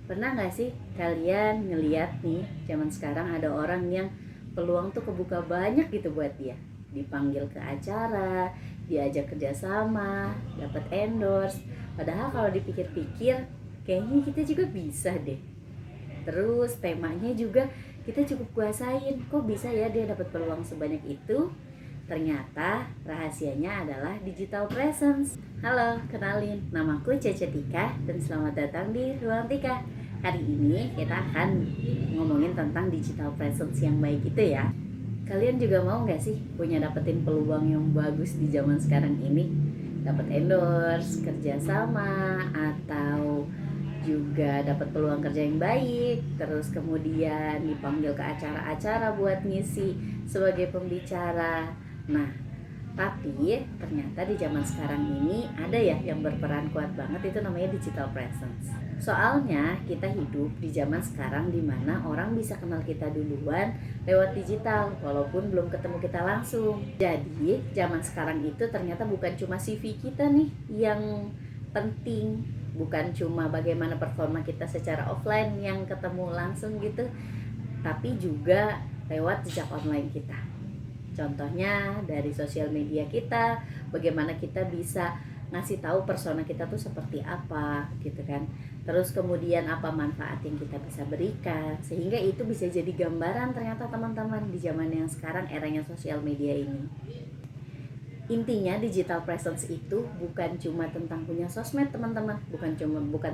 Pernah nggak sih kalian ngeliat nih zaman sekarang ada orang yang peluang tuh kebuka banyak gitu buat dia, dipanggil ke acara, diajak kerjasama, dapat endorse. Padahal kalau dipikir-pikir kayaknya kita juga bisa deh. Terus temanya juga kita cukup kuasain. Kok bisa ya dia dapat peluang sebanyak itu? Ternyata rahasianya adalah digital presence. Halo, kenalin, namaku Cece Tika dan selamat datang di Ruang Tika. Hari ini kita akan ngomongin tentang digital presence yang baik itu ya. Kalian juga mau nggak sih punya dapetin peluang yang bagus di zaman sekarang ini? Dapat endorse, kerjasama, atau juga dapat peluang kerja yang baik, terus kemudian dipanggil ke acara-acara buat ngisi sebagai pembicara. Nah, tapi ternyata di zaman sekarang ini ada ya yang berperan kuat banget, itu namanya digital presence. Soalnya kita hidup di zaman sekarang di mana orang bisa kenal kita duluan lewat digital walaupun belum ketemu kita langsung. Jadi zaman sekarang itu ternyata bukan cuma CV kita nih yang penting, bukan cuma bagaimana performa kita secara offline yang ketemu langsung gitu, tapi juga lewat jejak online kita. Contohnya dari sosial media kita, bagaimana kita bisa ngasih tahu persona kita tuh seperti apa gitu kan. Terus kemudian apa manfaat yang kita bisa berikan, sehingga itu bisa jadi gambaran ternyata teman-teman di zaman yang sekarang eranya sosial media ini. Intinya digital presence itu bukan cuma tentang punya sosmed teman-teman, bukan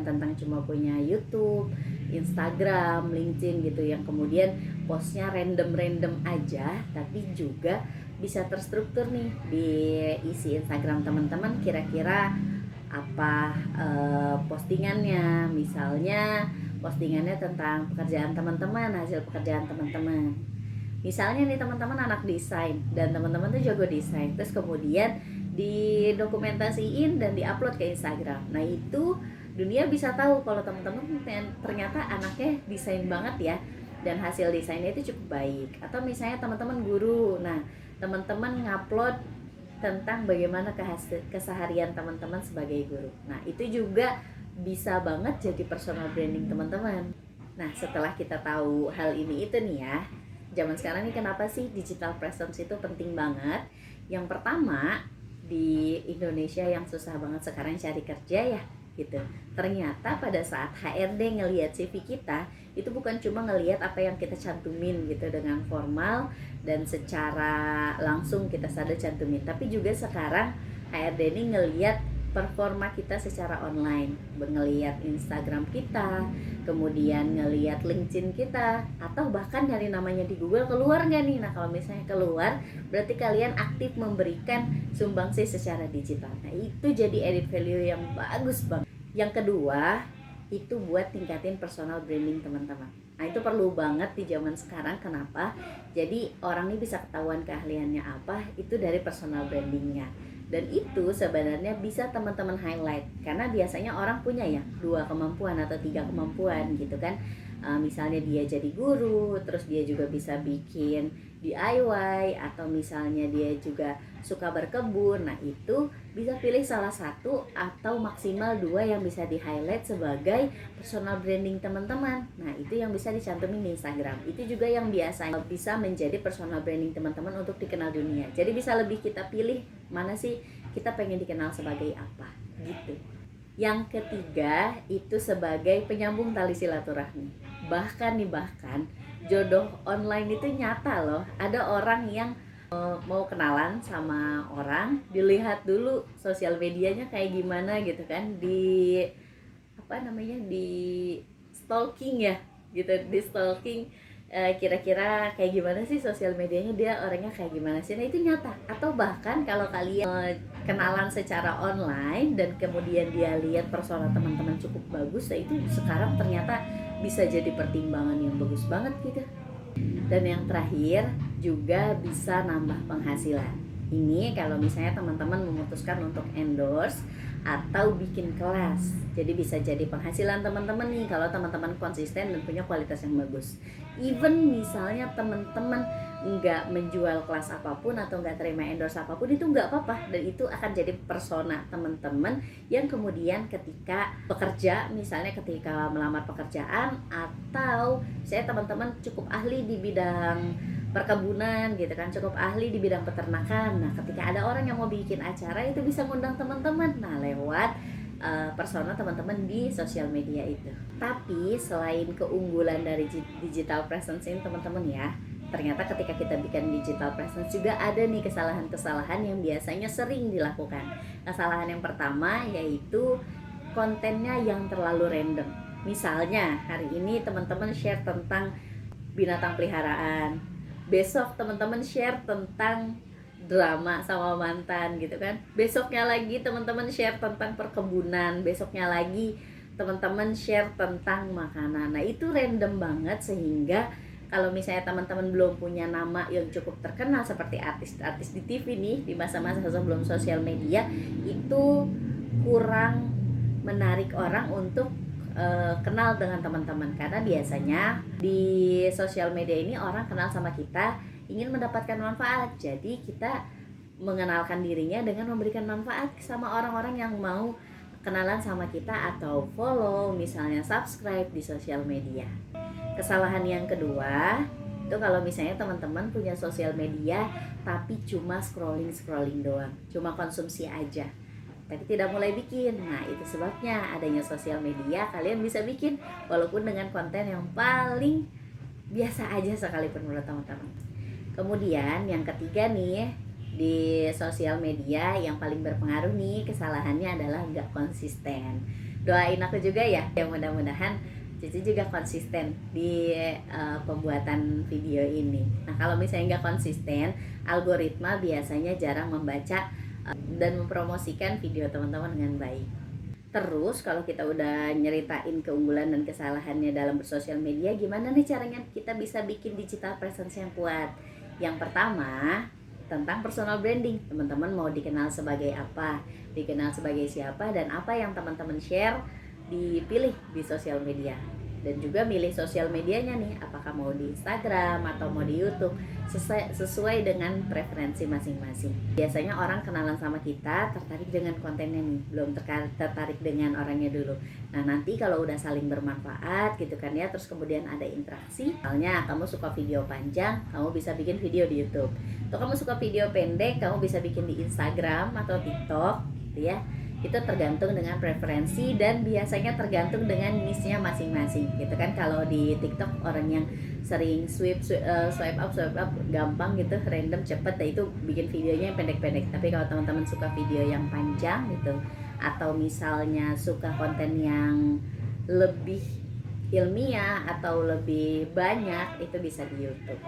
tentang cuma punya YouTube, Instagram, LinkedIn gitu yang kemudian postnya random aja, tapi juga bisa terstruktur nih di isi Instagram teman-teman. Kira-kira apa postingannya, misalnya postingannya tentang pekerjaan teman-teman, hasil pekerjaan teman-teman. Misalnya nih teman-teman anak desain dan teman-teman tuh jago desain, terus kemudian didokumentasiin dan diupload ke Instagram. Nah itu dunia bisa tahu kalau teman-teman ternyata anaknya desain banget ya, dan hasil desainnya itu cukup baik. Atau misalnya teman-teman guru, nah teman-teman ngupload tentang bagaimana keseharian teman-teman sebagai guru. Nah itu juga bisa banget jadi personal branding teman-teman. Nah setelah kita tahu hal ini itu nih ya, zaman sekarang ini kenapa sih digital presence itu penting banget? Yang pertama, di Indonesia yang susah banget sekarang cari kerja ya gitu. Ternyata pada saat HRD ngelihat CV kita, itu bukan cuma ngelihat apa yang kita cantumin gitu dengan formal dan secara langsung kita sadar cantumin, tapi juga sekarang HRD ini ngelihat performa kita secara online, ngelihat Instagram kita, kemudian ngelihat LinkedIn kita, atau bahkan nyari namanya di Google keluar nggak nih. Nah kalau misalnya keluar, berarti kalian aktif memberikan sumbangsi secara digital. Nah itu jadi added value yang bagus banget. Yang kedua, itu buat tingkatin personal branding teman-teman. Nah itu perlu banget di zaman sekarang. Kenapa? Jadi orang ini bisa ketahuan keahliannya apa, itu dari personal brandingnya. Dan itu sebenarnya bisa teman-teman highlight, karena biasanya orang punya ya 2 kemampuan atau 3 kemampuan gitu kan. Misalnya dia jadi guru, terus dia juga bisa bikin DIY, atau misalnya dia juga suka berkebun. Nah itu bisa pilih salah satu atau maksimal 2 yang bisa di highlight sebagai personal branding teman-teman. Nah itu yang bisa dicantumin di Instagram. Itu juga yang biasanya bisa menjadi personal branding teman-teman untuk dikenal dunia. Jadi bisa lebih kita pilih mana sih kita pengen dikenal sebagai apa gitu. Yang ketiga itu sebagai penyambung tali silaturahmi. Bahkan jodoh online itu nyata loh. Ada orang yang mau kenalan sama orang, dilihat dulu sosial medianya kayak gimana gitu kan, di di stalking ya gitu, di stalking kira-kira kayak gimana sih sosial medianya, dia orangnya kayak gimana sih. Nah itu nyata. Atau bahkan kalau kalian kenalan secara online dan kemudian dia lihat persona teman-teman cukup bagus, nah itu sekarang ternyata bisa jadi pertimbangan yang bagus banget gitu. Dan yang terakhir juga bisa nambah penghasilan. Ini kalau misalnya teman-teman memutuskan untuk endorse atau bikin kelas. Jadi bisa jadi penghasilan teman-teman nih kalau teman-teman konsisten dan punya kualitas yang bagus. Even misalnya teman-teman nggak menjual kelas apapun atau nggak terima endorse apapun, itu nggak apa-apa, dan itu akan jadi persona teman-teman yang kemudian ketika bekerja, misalnya ketika melamar pekerjaan, atau saya teman-teman cukup ahli di bidang perkebunan gitu kan, cukup ahli di bidang peternakan. Nah, ketika ada orang yang mau bikin acara, itu bisa ngundang teman-teman. Nah, lewat persona teman-teman di sosial media itu. Tapi selain keunggulan dari digital presence ini teman-teman ya, ternyata ketika kita bikin digital presence juga ada nih kesalahan-kesalahan yang biasanya sering dilakukan. Kesalahan yang pertama yaitu kontennya yang terlalu random. Misalnya hari ini teman-teman share tentang binatang peliharaan, besok teman-teman share tentang drama sama mantan gitu kan, besoknya lagi teman-teman share tentang perkebunan, besoknya lagi teman-teman share tentang makanan. Nah, itu random banget, sehingga kalau misalnya teman-teman belum punya nama yang cukup terkenal seperti artis-artis di TV nih, di masa-masa sebelum sosial media, itu kurang menarik orang untuk kenal dengan teman-teman. Karena biasanya di sosial media ini orang kenal sama kita ingin mendapatkan manfaat. Jadi kita mengenalkan dirinya dengan memberikan manfaat sama orang-orang yang mau kenalan sama kita atau follow, misalnya subscribe di sosial media. Kesalahan yang kedua itu kalau misalnya teman-teman punya sosial media tapi cuma scrolling doang, cuma konsumsi aja, tapi tidak mulai bikin. Nah, itu sebabnya adanya sosial media. Kalian bisa bikin walaupun dengan konten yang paling biasa aja sekalipun menurut teman-teman. Kemudian yang ketiga nih, di sosial media yang paling berpengaruh nih kesalahannya adalah nggak konsisten. Doain aku juga ya, mudah-mudahan Cici juga konsisten di pembuatan video ini. Nah, kalau misalnya nggak konsisten, algoritma biasanya jarang membaca dan mempromosikan video teman-teman dengan baik. Terus kalau kita udah nyeritain keunggulan dan kesalahannya dalam bersosial media, gimana nih caranya kita bisa bikin digital presence yang kuat? Yang pertama, tentang personal branding. Teman-teman mau dikenal sebagai apa, dikenal sebagai siapa, dan apa yang teman-teman share dipilih di sosial media. Dan juga milih sosial medianya nih, apakah mau di Instagram atau mau di YouTube, sesuai dengan preferensi masing-masing. Biasanya orang kenalan sama kita tertarik dengan kontennya nih, belum tertarik dengan orangnya dulu. Nah, nanti kalau udah saling bermanfaat gitu kan ya, terus kemudian ada interaksi. Misalnya kamu suka video panjang, kamu bisa bikin video di YouTube. Atau kamu suka video pendek, kamu bisa bikin di Instagram atau TikTok gitu ya. Itu tergantung dengan preferensi dan biasanya tergantung dengan niche-nya masing-masing gitu kan. Kalau di TikTok orang yang sering swipe up gampang gitu, random, cepet, nah itu bikin videonya yang pendek-pendek. Tapi kalau teman-teman suka video yang panjang gitu, atau misalnya suka konten yang lebih ilmiah atau lebih banyak, itu bisa di YouTube.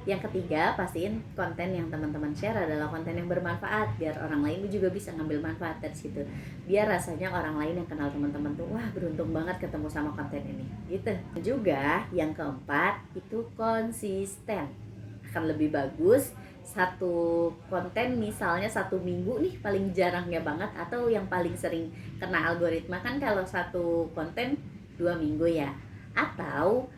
Yang ketiga, pastiin konten yang teman-teman share adalah konten yang bermanfaat, biar orang lain juga bisa ngambil manfaat dari situ. Biar rasanya orang lain yang kenal teman-teman tuh, wah beruntung banget ketemu sama konten ini gitu. Juga yang keempat, itu konsisten. Akan lebih bagus satu konten misalnya 1 minggu nih paling jarangnya banget, atau yang paling sering kena algoritma kan kalau satu konten 2 minggu ya. Atau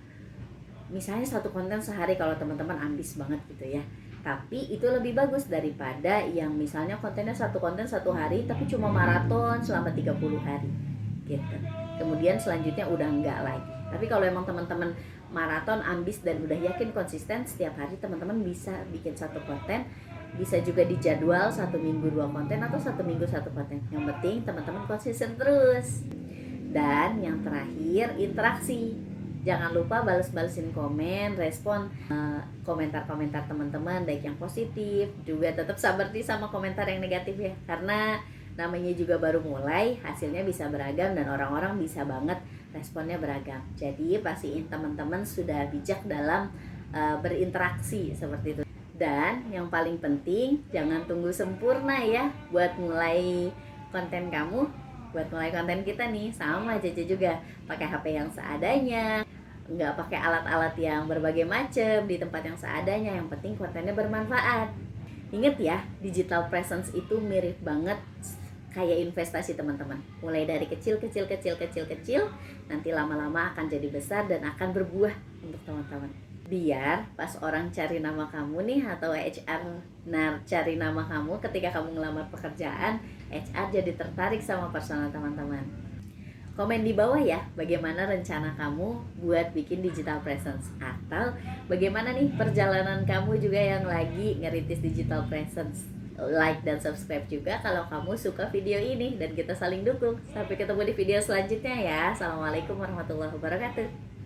misalnya satu konten sehari kalau teman-teman ambis banget gitu ya. Tapi itu lebih bagus daripada yang misalnya kontennya satu konten 1 hari tapi cuma maraton selama 30 hari gitu. Kemudian selanjutnya udah enggak lagi. Tapi kalau emang teman-teman maraton, ambis, dan udah yakin konsisten setiap hari, teman-teman bisa bikin satu konten. Bisa juga dijadwal 1 minggu 2 konten atau 1 minggu 1 konten. Yang penting teman-teman konsisten terus. Dan yang terakhir, interaksi. Jangan lupa balesin komen, respon komentar-komentar teman-teman, baik yang positif, juga tetap sabar nih sama komentar yang negatif ya. Karena namanya juga baru mulai, hasilnya bisa beragam dan orang-orang bisa banget responnya beragam. Jadi pastiin teman-teman sudah bijak dalam berinteraksi seperti itu. Dan yang paling penting, jangan tunggu sempurna ya buat mulai konten kamu. Buat mulai konten kita nih, sama Cece juga pakai HP yang seadanya, nggak pakai alat-alat yang berbagai macam, di tempat yang seadanya. Yang penting kontennya bermanfaat. Ingat ya, digital presence itu mirip banget kayak investasi teman-teman. Mulai dari kecil, nanti lama-lama akan jadi besar dan akan berbuah untuk teman-teman. Biar pas orang cari nama kamu nih, atau HR cari nama kamu ketika kamu ngelamar pekerjaan, HR jadi tertarik sama personal teman-teman. Komen di bawah ya, bagaimana rencana kamu buat bikin digital presence, atau bagaimana nih perjalanan kamu juga yang lagi ngerintis digital presence. Like dan subscribe juga kalau kamu suka video ini, dan kita saling dukung. Sampai ketemu di video selanjutnya ya. Assalamualaikum warahmatullahi wabarakatuh.